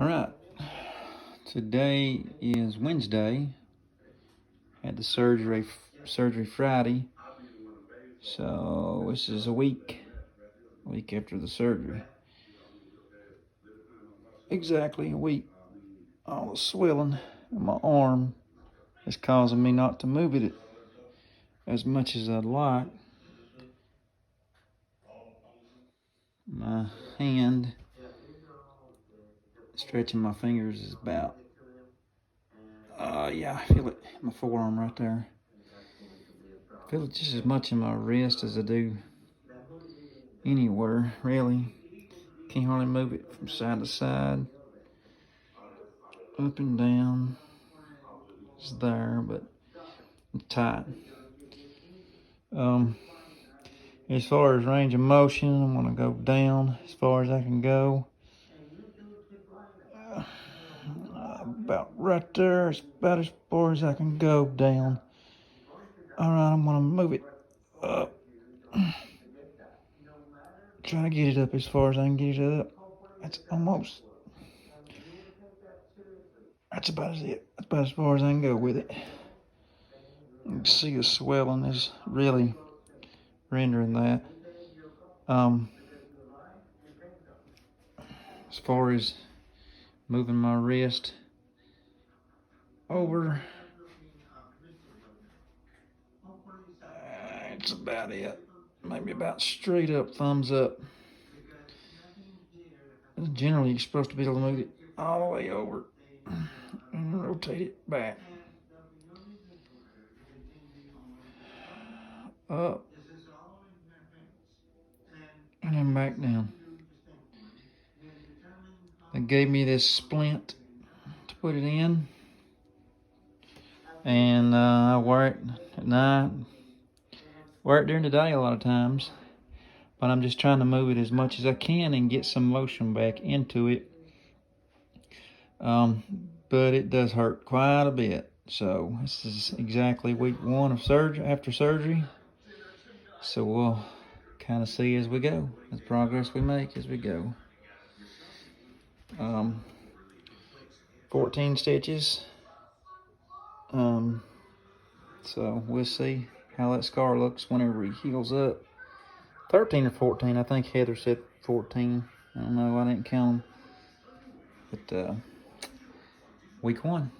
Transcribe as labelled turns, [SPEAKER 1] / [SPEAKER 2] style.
[SPEAKER 1] All right, today is Wednesday. Had the surgery Friday, so this is a week after the surgery. Exactly a week. All the swelling in my arm is causing me not to move it as much as I'd like. My hand, stretching my fingers, is about, I feel it in my forearm right there. I feel it just as much in my wrist as I do anywhere, really. Can't hardly move it from side to side, up and down. It's there, but it's tight. As far as range of motion, I'm gonna go down as far as I can go. About right there, it's about as far as I can go down. All right, I'm gonna move it up. Try to get it up as far as I can get it up. That's about it. That's about as far as I can go with it. You can see the swelling is really rendering that. As far as moving my wrist over, it's about it. Maybe about straight up, thumbs up. Generally, you're supposed to be able to move it all the way over and rotate it back. Up and then back down. They gave me this splint to put it in, and I wear it at night. Wear it during the day a lot of times, but I'm just trying to move it as much as I can and get some motion back into it. But it does hurt quite a bit. So this is exactly week 1 of after surgery. So we'll kind of see as we go, the progress we make as we go. 14 stitches. So we'll see how that scar looks whenever he heals up. 13 or 14, I think Heather said 14. I don't know, I didn't count them. But week 1.